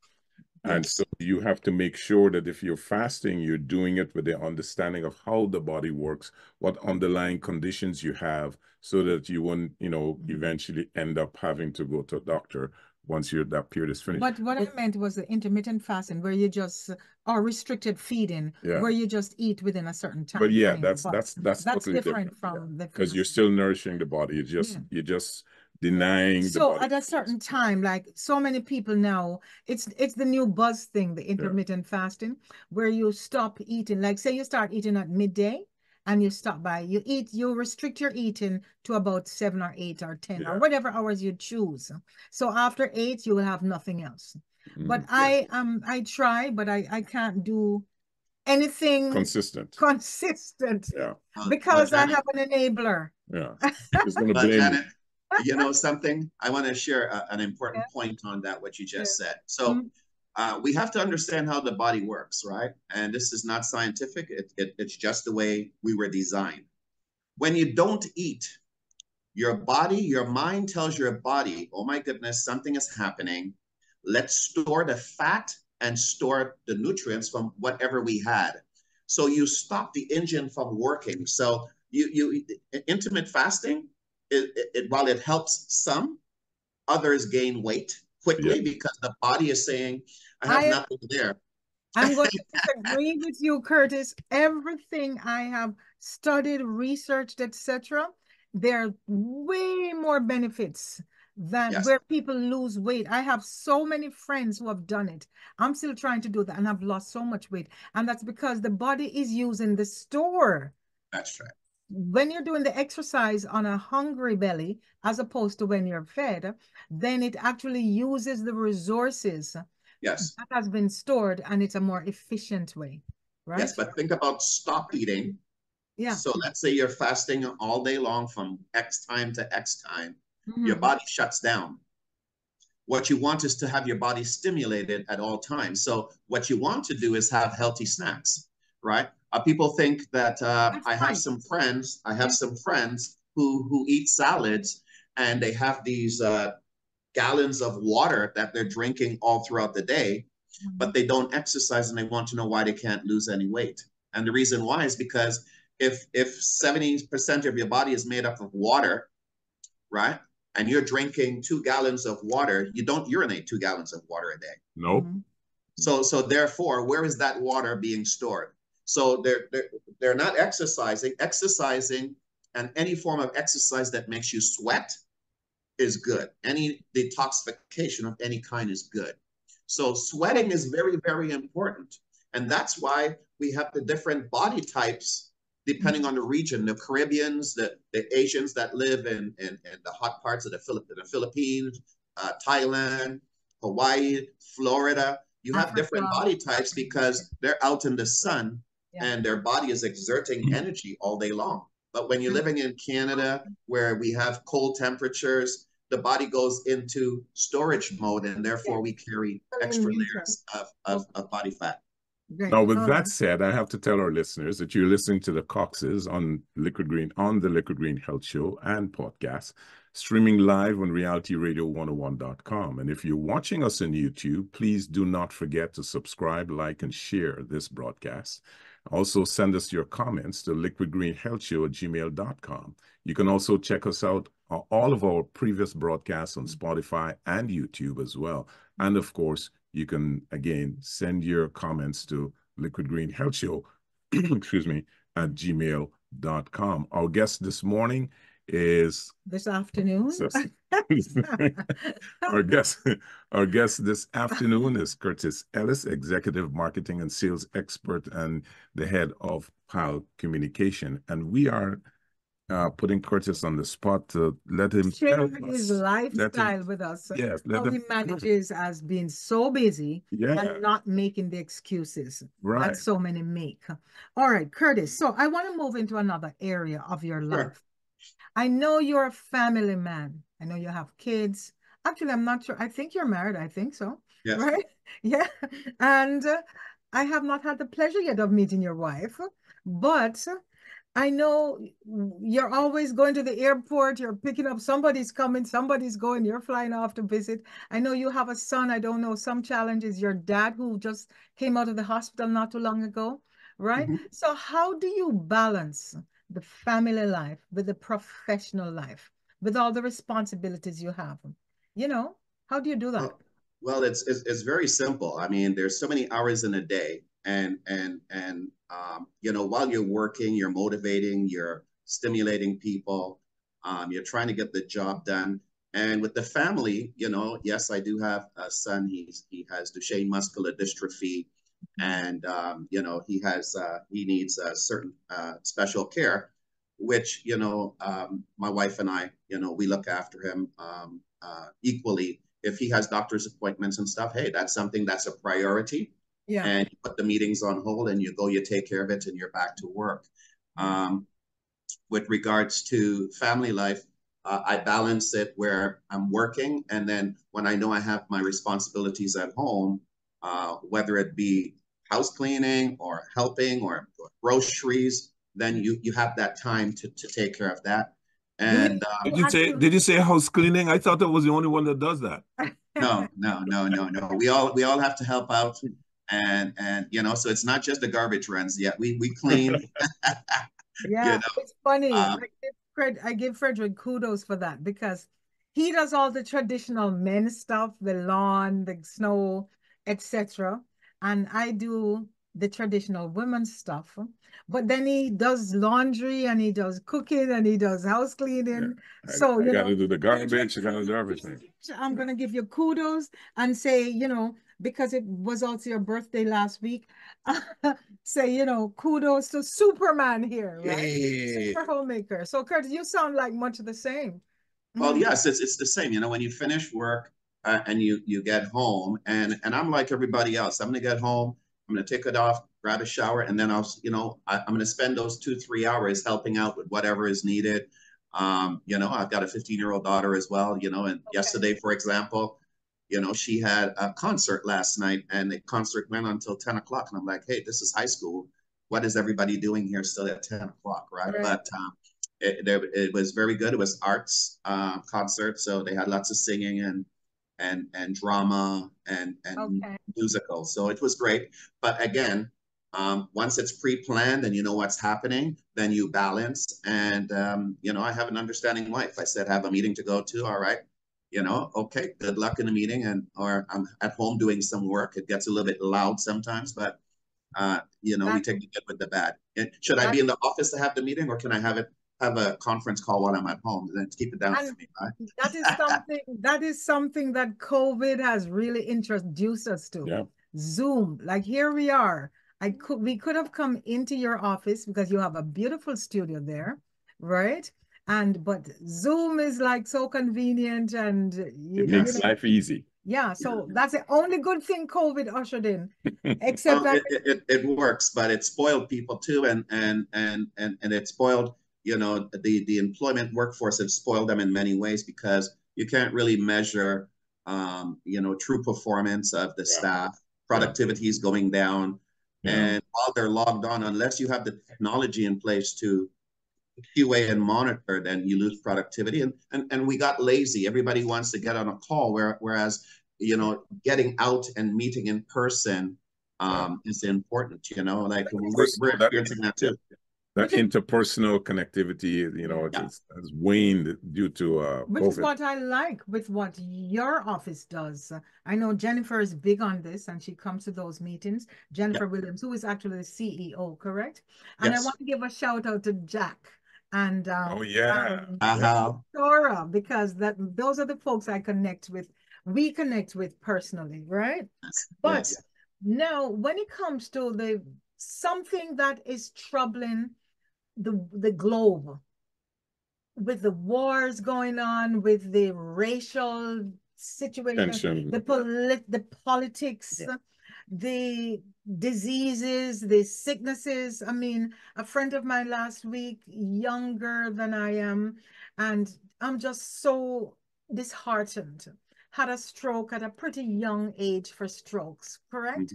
And so you have to make sure that if you're fasting, you're doing it with the understanding of how the body works, what underlying conditions you have, so that you won't, eventually end up having to go to a doctor once that period is finished. But what I meant was the intermittent fasting, where you just, or restricted feeding, where you just eat within a certain time. But yeah, that's totally different from the, because you're still nourishing the body. You're just denying the body. So at a certain time, like so many people now, it's the new buzz thing, the intermittent fasting, where you stop eating. Like say you start eating at midday and you stop by, you restrict your eating to about 7 or 8 or 10 or whatever hours you choose. So after 8, you will have nothing else. But I try, but I can't do anything consistent. Yeah. Because I have an enabler. Yeah. It's gonna blame Janet, you know something? I want to share an important point on that, what you just said. So we have to understand how the body works, right? And this is not scientific. It's just the way we were designed. When you don't eat, your body, your mind tells your body, oh my goodness, something is happening. Let's store the fat and store the nutrients from whatever we had. So you stop the engine from working. So intermittent fasting, while it helps some, others gain weight quickly because the body is saying, I have nothing there. I'm going to disagree with you, Curtis. Everything I have studied, researched, etc., there are way more benefits than where people lose weight. I have so many friends who have done it. I'm still trying to do that, and I've lost so much weight. And that's because the body is using the store. That's right. When you're doing the exercise on a hungry belly, as opposed to when you're fed, then it actually uses the resources that has been stored, and it's a more efficient way, right? Yes, but think about stop eating. Yeah. So let's say you're fasting all day long from X time to X time. Your body shuts down. What you want is to have your body stimulated at all times. So what you want to do is have healthy snacks, right? People think that I have some friends who eat salads, and they have these gallons of water that they're drinking all throughout the day, but they don't exercise, and they want to know why they can't lose any weight. And the reason why is because if 70% of your body is made up of water, right? And you're drinking 2 gallons of water, you don't urinate 2 gallons of water a day. Nope. So therefore, where is that water being stored? So they're not exercising. Exercising and any form of exercise that makes you sweat is good. Any detoxification of any kind is good. So sweating is very, very important. And that's why we have the different body types depending on the region. The Caribbeans, the Asians that live in the hot parts of the Philippines, Thailand, Hawaii, Florida. You have different body types because they're out in the sun and their body is exerting energy all day long. But when you're living in Canada, where we have cold temperatures, the body goes into storage mode, and therefore we carry extra layers of body fat. Now, with that said, I have to tell our listeners that you're listening to the Coxes on Liquid Green, on the Liquid Green Health Show and podcast, streaming live on realityradio101.com. And if you're watching us on YouTube, please do not forget to subscribe, like, and share this broadcast. Also, send us your comments to liquidgreenhealthshow@gmail.com. You can also check us out on all of our previous broadcasts on Spotify and YouTube as well. And of course, you can, again, send your comments to Liquid Green Health Show, excuse me, at gmail.com. Our guest this morning is... This afternoon? Our guest this afternoon is Curtis Ellis, Executive Marketing and Sales Expert and the head of PAL Communication. And we are putting Curtis on the spot to let him share his lifestyle with us. Yes, how he manages as being so busy and not making the excuses that so many make. All right, Curtis. So I want to move into another area of your life. I know you're a family man. I know you have kids. Actually, I'm not sure. I think you're married. I think so. Yes. Right? Yeah. And I have not had the pleasure yet of meeting your wife, but I know you're always going to the airport, you're picking up, somebody's coming, somebody's going, you're flying off to visit. I know you have a son, I don't know, some challenges, your dad who just came out of the hospital not too long ago, right? Mm-hmm. So how do you balance the family life with the professional life, with all the responsibilities you have? You know, how do you do that? Well, it's very simple. I mean, there's so many hours in a day, and you know, while you're working, you're motivating, you're stimulating people, you're trying to get the job done. And with the family, you know, yes, I do have a son. He has Duchenne muscular dystrophy, and you know, he needs a certain special care, which you know, my wife and I, you know, we look after him equally. If he has doctor's appointments and stuff, hey, that's something that's a priority. Yeah. And you put the meetings on hold and you go, you take care of it, and you're back to work. With regards to family life, I balance it where I'm working, and then when I know I have my responsibilities at home, whether it be house cleaning or helping or groceries, then you have that time to take care of that. And did you say house cleaning? I thought I was the only one that does that. no. We all have to help out, and you know, so it's not just the garbage runs. Yeah, we clean. Yeah, you know, it's funny. I give Frederick kudos for that because he does all the traditional men stuff, the lawn, the snow, etc. And I do the traditional women's stuff. But then he does laundry and he does cooking and he does house cleaning. Yeah. So, you gotta do the garbage, you gotta do everything. I'm gonna give you kudos and say, you know, because it was also your birthday last week, say, you know, kudos to Superman here, right? Hey. Super homemaker. So, Curtis, you sound like much the same. Well, yes, it's the same. You know, when you finish work and you get home, and I'm like everybody else. I'm gonna get home. I'm gonna take it off, grab a shower, and then I'll, you know, I'm gonna spend those 2-3 hours helping out with whatever is needed. You know, I've got a 15-year-old daughter as well. You know, and yesterday, for example, you know, she had a concert last night, and the concert went until 10 o'clock. And I'm like, hey, this is high school. What is everybody doing here still at 10 o'clock, right? But it was very good. It was arts concert, so they had lots of singing and drama and musicals. So it was great. But again, once it's pre-planned and you know what's happening, then you balance. And you know, I have an understanding wife. I said, I have a meeting to go to. All right. You know, okay, good luck in the meeting, and or I'm at home doing some work. It gets a little bit loud sometimes, but you know, we take the good with the bad. And should I be in the office to have the meeting, or can I have a conference call while I'm at home? And then keep it down for me, right? That is something that COVID has really introduced us to. Yeah. Zoom. Like here we are. We could have come into your office because you have a beautiful studio there, right? But Zoom is like so convenient, and it makes life easy. Yeah, so that's the only good thing COVID ushered in. Except well, it works, but it spoiled people too, and it spoiled, you know, the employment workforce. It spoiled them in many ways because you can't really measure you know, true performance of the staff. Productivity is going down. And while they're logged on, unless you have the technology in place to QA and monitor, then you lose productivity. And we got lazy. Everybody wants to get on a call, whereas, you know, getting out and meeting in person is important, you know, like we're experiencing that too. That interpersonal connectivity, you know, has waned due to which COVID. is what I like with what your office does. I know Jennifer is big on this, and she comes to those meetings. Jennifer Williams, who is actually the CEO, correct? And I want to give a shout out to Jack and Dora, because those are the folks I connect with. We connect with personally, right? But now, when it comes to something that is troubling the globe, with the wars going on, with the racial situation, the politics, the diseases, the sicknesses. I mean, a friend of mine last week, younger than I am, and I'm just so disheartened, had a stroke at a pretty young age for strokes, correct?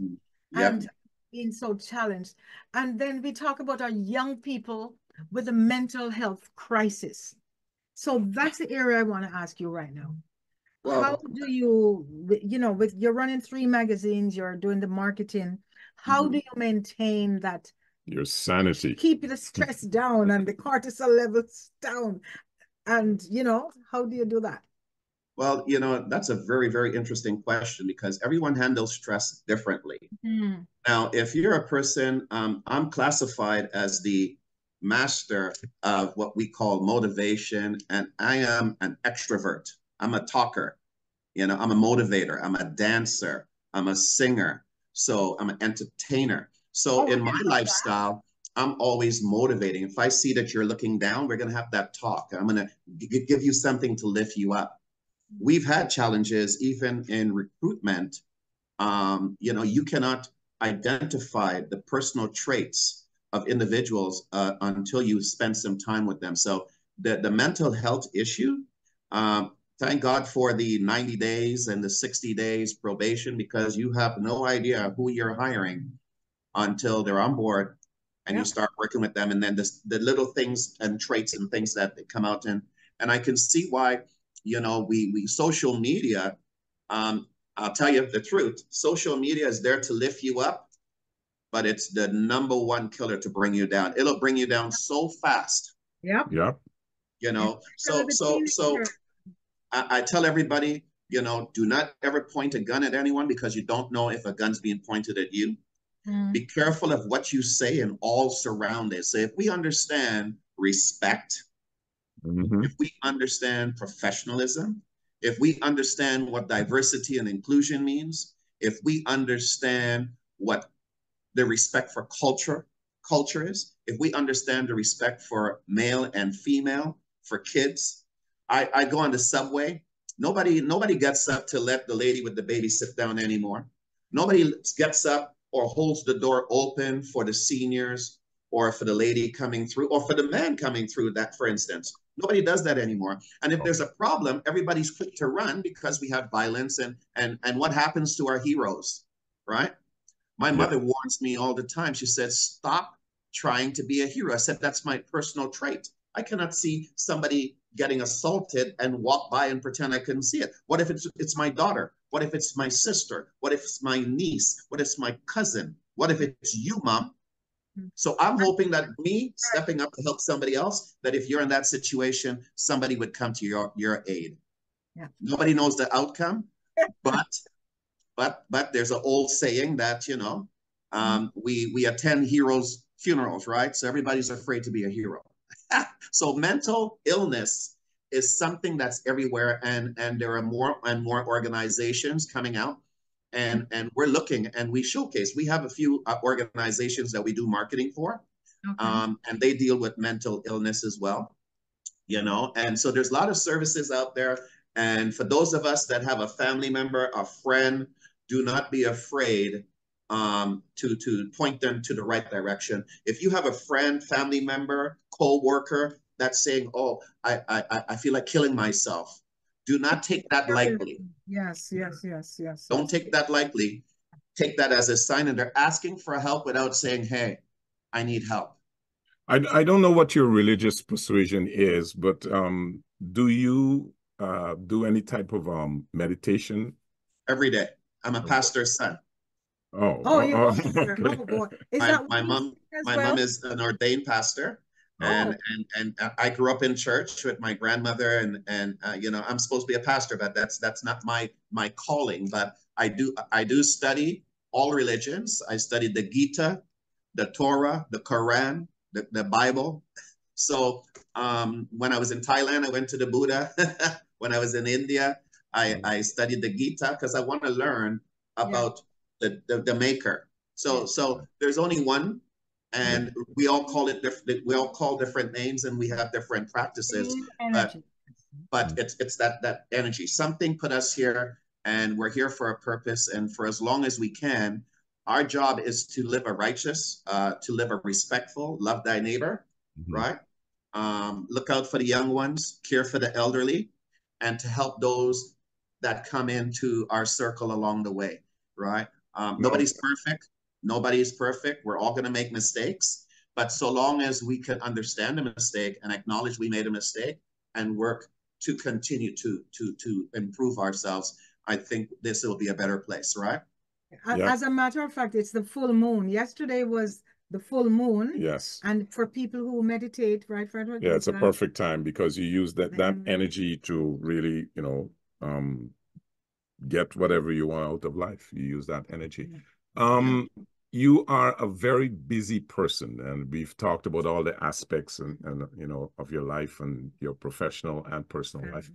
And being so challenged. And then we talk about our young people with the mental health crisis. So that's the area I want to ask you right now. Well, how do you, with you're running 3 magazines, you're doing the marketing, how do you maintain that? Your sanity. Keep the stress down and the cortisol levels down. And, how do you do that? Well, that's a very, very interesting question because everyone handles stress differently. Now, if you're a person, I'm classified as the master of what we call motivation, and I am an extrovert. I'm a talker. I'm a motivator. I'm a dancer. I'm a singer. So I'm an entertainer. So in my lifestyle, I'm always motivating. If I see that you're looking down, we're going to have that talk. I'm going to give you something to lift you up. We've had challenges even in recruitment. You cannot identify the personal traits of individuals until you spend some time with them. So the mental health issue, thank God for the 90 days and the 60 days probation, because you have no idea who you're hiring until they're on board and you start working with them. And then the little things and traits and things that come out. And I can see why, we social media, I'll tell you the truth. Social media is there to lift you up, but it's the #1 killer to bring you down. It'll bring you down so fast. Yep. So I tell everybody, do not ever point a gun at anyone because you don't know if a gun's being pointed at you. Be careful of what you say and all surround it. So if we understand respect, if we understand professionalism, if we understand what diversity and inclusion means, if we understand what the respect for culture is, if we understand the respect for male and female, for kids. I go on the subway. Nobody gets up to let the lady with the baby sit down anymore. Nobody gets up or holds the door open for the seniors or for the lady coming through or for the man coming through, that, for instance. Nobody does that anymore. And if there's a problem, everybody's quick to run because we have violence and what happens to our heroes, right? My mother warns me all the time. She says, stop trying to be a hero. I said, that's my personal trait. I cannot see somebody getting assaulted and walk by and pretend I couldn't see it. What if it's my daughter? What if it's my sister? What if it's my niece? What if it's my cousin? What if it's you, Mom? So I'm hoping that me stepping up to help somebody else, that if you're in that situation, somebody would come to your aid. Yeah. Nobody knows the outcome, but there's an old saying that, we attend heroes' funerals, right? So everybody's afraid to be a hero. So mental illness is something that's everywhere, and there are more and more organizations coming out. And we're looking and we showcase. We have a few organizations that we do marketing for, and they deal with mental illness as well, and so there's a lot of services out there. And for those of us that have a family member, a friend, do not be afraid to point them to the right direction. If you have a friend, family member, co-worker that's saying, oh, I feel like killing myself, do not take that lightly. Yes. Don't take that lightly. Take that as a sign, and they're asking for help without saying, hey, I need help. I don't know what your religious persuasion is, but do you do any type of meditation? Every day. I'm a pastor's son. Oh, boy. My mom is an ordained pastor. And I grew up in church with my grandmother, and I'm supposed to be a pastor, but that's not my calling. But I do study all religions. I studied the Gita, the Torah, the Quran, the Bible. So when I was in Thailand, I went to the Buddha. When I was in India, I studied the Gita because I want to learn about the maker. So there's only one. And we all call it different. We all call different names, and we have different practices. But it's that energy. Something put us here, and we're here for a purpose. And for as long as we can, our job is to live a righteous, to live a respectful, love thy neighbor, right? Look out for the young ones, care for the elderly, and to help those that come into our circle along the way, right? Nobody's perfect. Nobody's perfect. We're all going to make mistakes, But so long as we can understand the mistake and acknowledge we made a mistake and work to continue to improve ourselves, I think this will be a better place, right? As a matter of fact, it's the full moon. Yesterday was the full moon. Yes. And for people who meditate, right, Frederick? Yeah, it's a perfect time because you use that energy to really, get whatever you want out of life. You use that energy. You are a very busy person, and we've talked about all the aspects and of your life and your professional and personal life.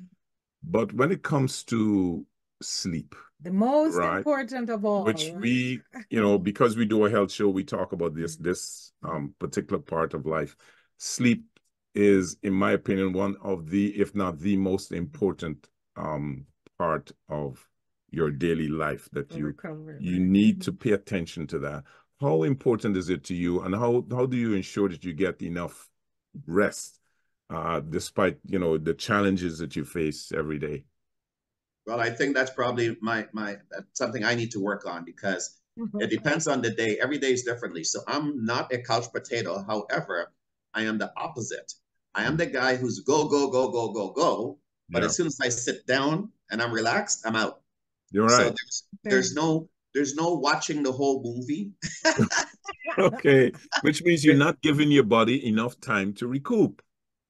But when it comes to sleep, the most important of all, which we, because we do a health show, we talk about this particular part of life. Sleep is, in my opinion, one of the, if not the most important part of your daily life that you need to pay attention to that. How important is it to you, and how do you ensure that you get enough rest despite the challenges that you face every day? Well, I think that's probably that's something I need to work on, because it depends on the day. Every day is differently. So I'm not a couch potato. However, I am the opposite. I am the guy who's go, go, go, go, go, go. But as soon as I sit down and I'm relaxed, I'm out. You're right. So there's no watching the whole movie. Okay, which means you're not giving your body enough time to recoup.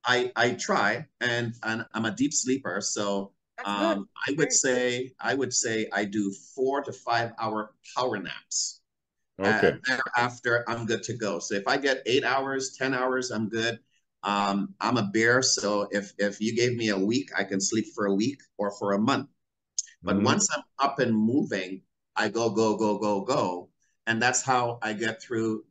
I try, and I'm a deep sleeper, so I would say I do 4 to 5 hour power naps. Okay. Thereafter, I'm good to go. So if I get 8 hours, 10 hours, I'm good. I'm a bear, so if you gave me a week, I can sleep for a week or for a month. But once I'm up and moving, I go, go, go, go, go. And that's how I get through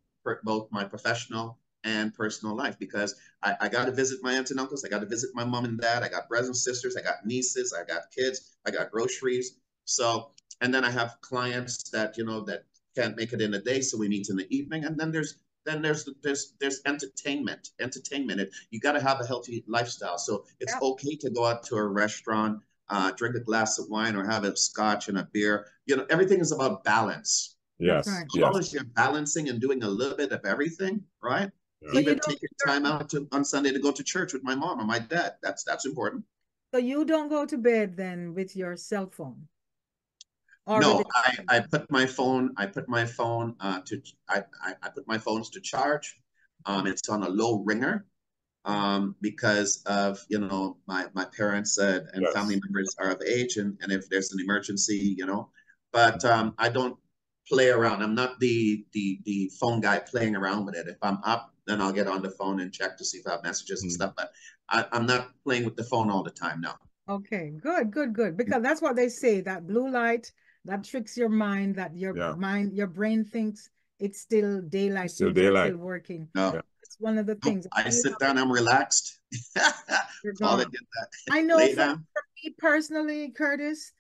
both my professional and personal life, because I got to visit my aunts and uncles. I got to visit my mom and dad. I got brothers and sisters. I got nieces. I got kids. I got groceries. So, and then I have clients that, that can't make it in a day. So we meet in the evening. And then there's entertainment. You got to have a healthy lifestyle. So it's okay to go out to a restaurant, drink a glass of wine, or have a scotch and a beer. Everything is about balance. Yes. As long as you're balancing and doing a little bit of everything, right? Yeah. Even taking time out on Sunday to go to church with my mom or my dad. That's important. So you don't go to bed then with your cell phone? No, I put my phone. I put my phones to charge. It's on a low ringer. Because of my parents and family members are of age, and if there's an emergency, but I don't play around. I'm not the phone guy playing around with it. If I'm up, then I'll get on the phone and check to see if I have messages and stuff, but I'm not playing with the phone all the time now. Okay, good, because that's what they say, that blue light that tricks your mind, that your brain thinks it's still daylight, still working. No. It's one of the things. I sit down, I'm relaxed. I know for me personally, Curtis,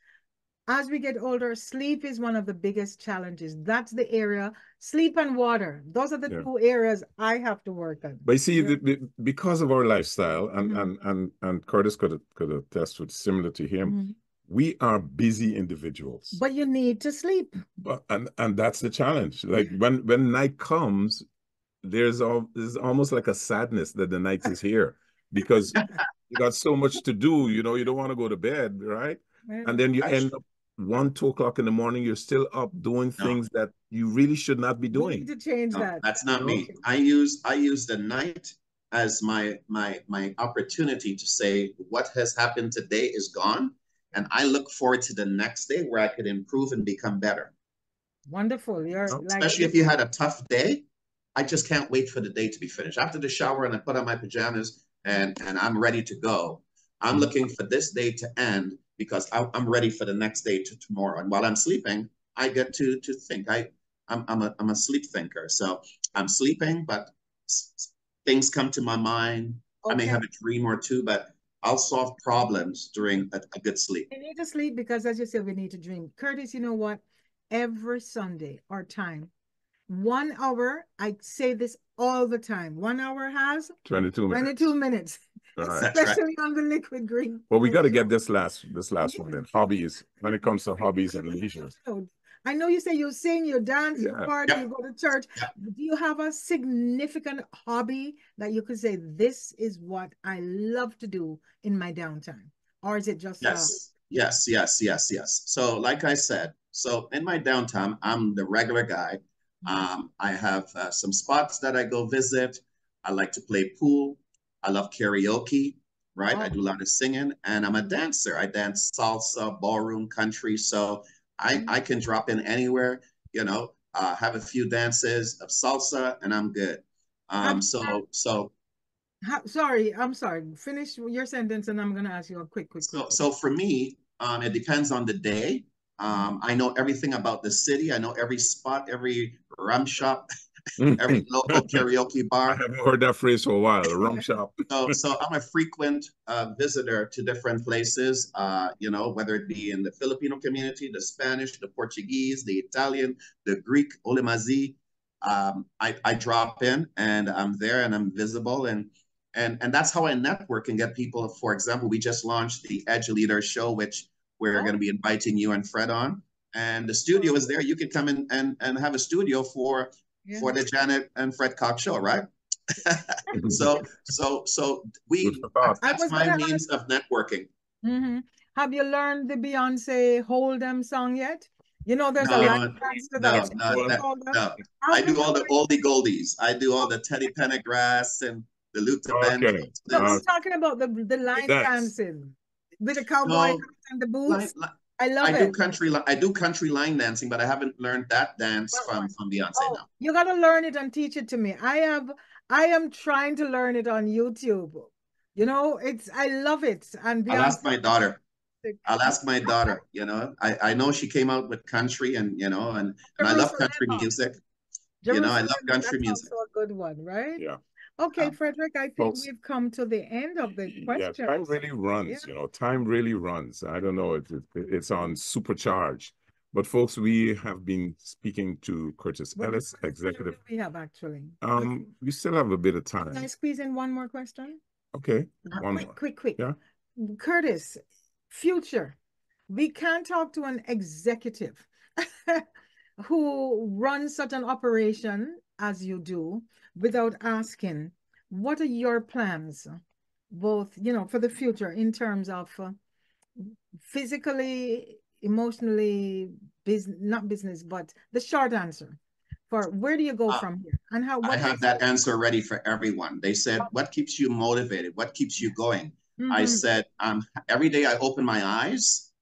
as we get older, sleep is one of the biggest challenges. That's the area. Sleep and water. Those are the 2 areas I have to work on. But you see, because of our lifestyle, and Curtis could attest with similar to him, we are busy individuals. But you need to sleep. And that's the challenge. Like when night comes, there's almost like a sadness that the night is here, because you got so much to do. You don't want to go to bed, right? And then you end up 1, 2 o'clock in the morning, you're still up doing things that you really should not be doing. We need to change that. That's not me. I use the night as my opportunity to say what has happened today is gone, and I look forward to the next day where I could improve and become better. Wonderful. Especially if you had a tough day, I just can't wait for the day to be finished. After the shower and I put on my pajamas and I'm ready to go, I'm looking for this day to end, because I'm ready for the next day to tomorrow. And while I'm sleeping, I get to think. I'm a sleep thinker. So I'm sleeping, but things come to my mind. Okay. I may have a dream or two, but I'll solve problems during a good sleep. We need to sleep because, as you said, we need to dream. Curtis, you know what? Every Sunday, our time, 1 hour, I say this all the time, 1 hour has 22 minutes. 22 minutes. especially on the liquid green. Well, we got to get this last one then. Hobbies. When it comes to hobbies and leisure. I know you say you sing, you dance, you party, you go to church. Do you have a significant hobby that you could say, this is what I love to do in my downtime? Or is it just Yes. So like I said, so in my downtime, I'm the regular guy. I have some spots that I go visit. I like to play pool. I love karaoke, right? I do a lot of singing, and I'm a dancer. I dance salsa, ballroom, country. So I can drop in anywhere, have a few dances of salsa, and I'm good. Sorry, I'm sorry. Finish your sentence, and I'm going to ask you a quick. So for me, it depends on the day. I know everything about the city. I know every spot, every rum shop, every local karaoke bar. I haven't heard that phrase for a while, a rum shop. So I'm a frequent visitor to different places, whether it be in the Filipino community, the Spanish, the Portuguese, the Italian, the Greek, Olimazi. I drop in and I'm there and I'm visible, and that's how I network and get people. For example, we just launched the Edge Leader show, which we're going to be inviting you and Fred on. And the studio is there. You can come in and have a studio for the Janet and Fred Cox show, right? so that's my means of networking. Have you learned the Beyonce Hold 'Em song yet? You know, there's a line dance to that. No. I do all the oldie goldies. I do all the Teddy Pendergrass and the Luther Vandross. No, I'm talking about the line dancing with the cowboy and the boots. I love it. I do country line dancing, but I haven't learned that dance from Beyonce now. You got to learn it and teach it to me. I am trying to learn it on YouTube. I love it. And I'll ask my daughter. I know she came out with country and I love country music. I love country music. Also a good one, right? Yeah. Okay, Frederick, I think we've come to the end of the questions. Yeah, time really runs, time really runs. I don't know, it's on supercharge. But folks, we have been speaking to Curtis Ellis, executive. We have actually. We still have a bit of time. Can I squeeze in one more question? Okay, one more. Quick. Yeah. Curtis, future. We can't talk to an executive who runs such an operation as you do without asking, what are your plans, both, for the future in terms of physically, emotionally, not business, but the short answer for where do you go from here and how? I have that answer ready for everyone. They said, what keeps you motivated? What keeps you going? I said, every day I open my eyes,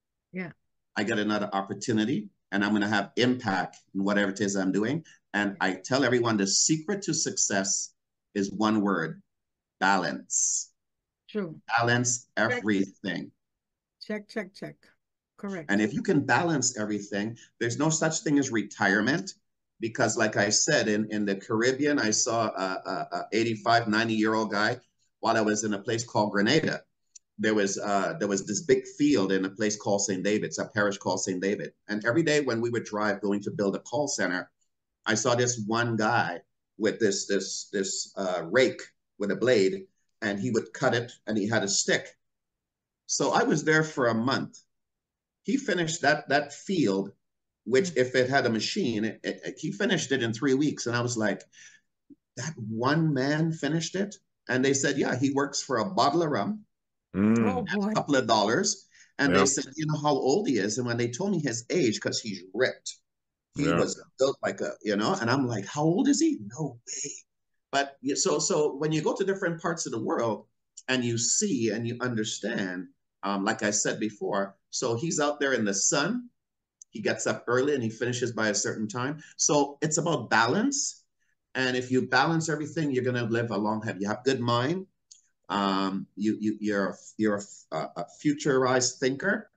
I get another opportunity, and I'm going to have impact in whatever it is I'm doing. And I tell everyone the secret to success is one word: balance. True. Balance everything. Check. Correct. And if you can balance everything, there's no such thing as retirement, because like I said, in the Caribbean, I saw a 85, 90-year-old guy while I was in a place called Grenada. There was this big field in a place called St. David's, a parish called St. David. And every day when we would drive going to build a call center, I saw this one guy with this rake with a blade, and he would cut it, and he had a stick. So I was there for a month. He finished that field, which if it had a machine, he finished it in 3 weeks. And I was like, that one man finished it? And they said, yeah, he works for a bottle of rum, a couple of dollars. And they said, how old he is? And when they told me his age, because he's ripped, he was built like and I'm like, how old is he? No way. But so when you go to different parts of the world and you see and you understand, like I said before, so he's out there in the sun, he gets up early and he finishes by a certain time. So it's about balance. And if you balance everything, you're going to live a long life. You have good mind. You're a futurized thinker,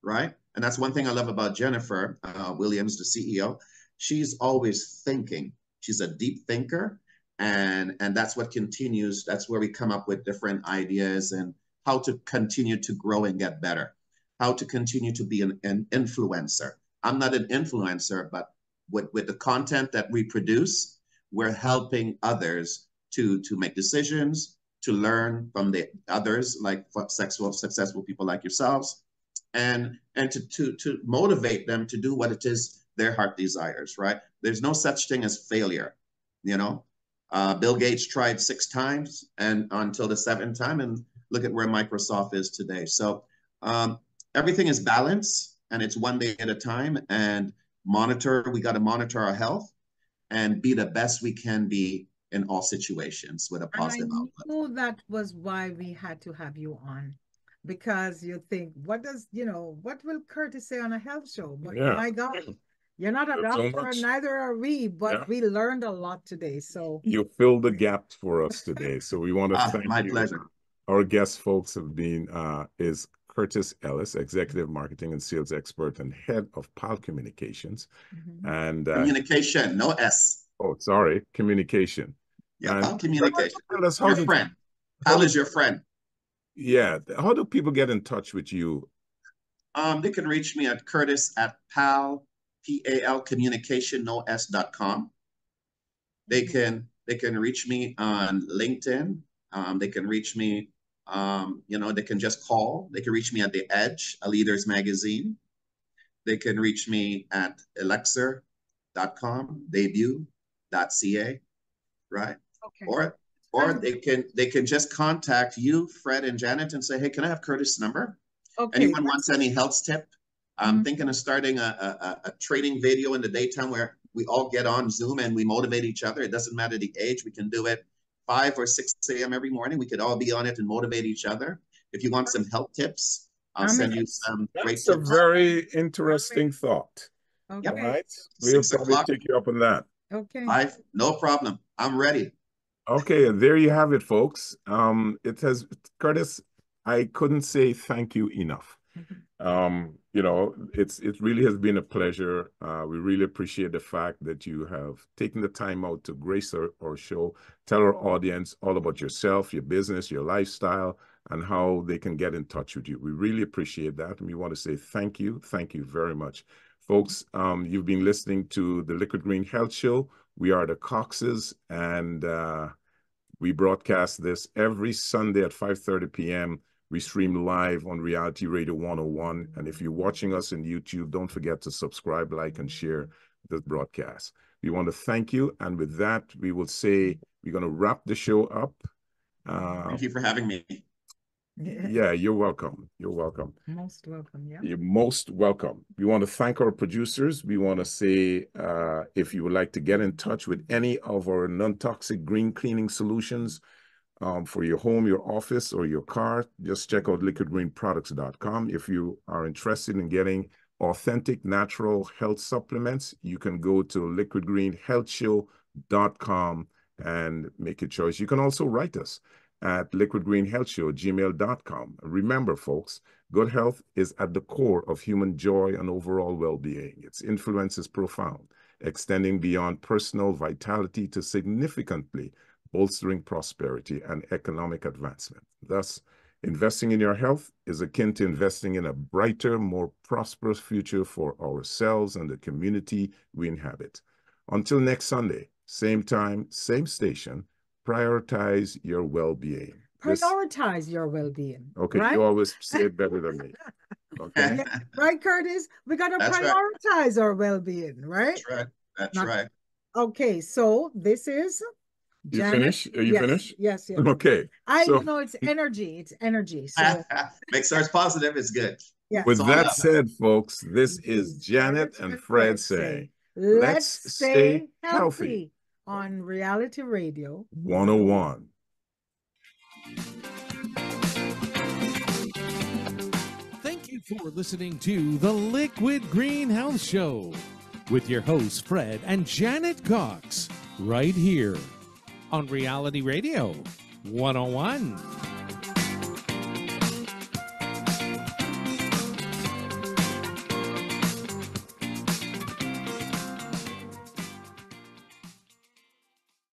right? And that's one thing I love about Jennifer Williams, the CEO. She's always thinking. She's a deep thinker. And that's what continues. That's where we come up with different ideas and how to continue to grow and get better, how to continue to be an influencer. I'm not an influencer, but with the content that we produce, we're helping others to make decisions, to learn from the others, like successful people like yourselves, and to motivate them to do what it is their heart desires, right? There's no such thing as failure, you know? Bill Gates tried 6 times and until the 7th time, and look at where Microsoft is today. So everything is balance, and it's one day at a time, and we got to monitor our health and be the best we can be in all situations with a positive outlook. I know that was why we had to have you on, because you think, what will Curtis say on a health show? But my God, you're not a doctor, neither are we, but we learned a lot today. So you filled the gaps for us today. So we want to thank my you. Pleasure. Our guest folks have been is Curtis Ellis, Executive Marketing and Sales Expert and Head of PAL Communications. And communication, no S. Oh, sorry, communication. Yeah, PAL Communication. Your friend. PAL is your friend. Yeah. How do people get in touch with you? They can reach me at Curtis at PAL, PAL Communication, no S.com. They can reach me on LinkedIn. They can reach me, they can just call. They can reach me at The Edge, a Leaders Magazine. They can reach me at elexir.com, debut.ca, right? Okay. Or they can just contact you, Fred and Janet, and say, hey, can I have Curtis' number? Okay. Anyone wants any health tip? I'm thinking of starting a training video in the daytime where we all get on Zoom and we motivate each other. It doesn't matter the age. We can do it 5 or 6 a.m. every morning. We could all be on it and motivate each other. If you want some health tips, I'll send you some great tips. That's a very interesting thought. Okay. All right. We'll probably take you up on that. Okay. No problem. I'm ready. Okay, and there you have it, folks. Curtis, I couldn't say thank you enough. It really has been a pleasure. We really appreciate the fact that you have taken the time out to grace our show, tell our audience all about yourself, your business, your lifestyle, and how they can get in touch with you. We really appreciate that, and we want to say thank you very much. Folks, you've been listening to the Liquid Green Health Show. We are the Coxes, and we broadcast this every Sunday at 5:30 p.m. We stream live on Reality Radio 101. And if you're watching us on YouTube, don't forget to subscribe, like, and share this broadcast. We want to thank you. And with that, we will say we're going to wrap the show up. Thank you for having me. Yeah, you're welcome. You're welcome. Most welcome, yeah. You're most welcome. We want to thank our producers. We want to say if you would like to get in touch with any of our non-toxic green cleaning solutions, for your home, your office, or your car, just check out liquidgreenproducts.com. If you are interested in getting authentic natural health supplements, you can go to liquidgreenhealthshow.com and make a choice. You can also write us at liquidgreenhealthshow@gmail.com. Remember, folks, good health is at the core of human joy and overall well-being. Its influence is profound, extending beyond personal vitality to significantly bolstering prosperity and economic advancement. Thus, investing in your health is akin to investing in a brighter, more prosperous future for ourselves and the community we inhabit. Until next Sunday, same time, same station, prioritize your well-being. Prioritize your well-being. Okay, right? You always say it better than me. Okay. Yeah, right, Curtis? We got to prioritize our well-being, right? That's right. That's right. Okay, so this is... You finish? Are you finished? Yes. Okay. It's energy. It's energy. So makes ours positive. It's good. Yeah. With that said, folks, this is Janet and Fred saying, let's stay healthy on Reality Radio 101. Thank you for listening to the Liquid Green Health Show with your hosts, Fred and Janet Cox, right here on Reality Radio 101.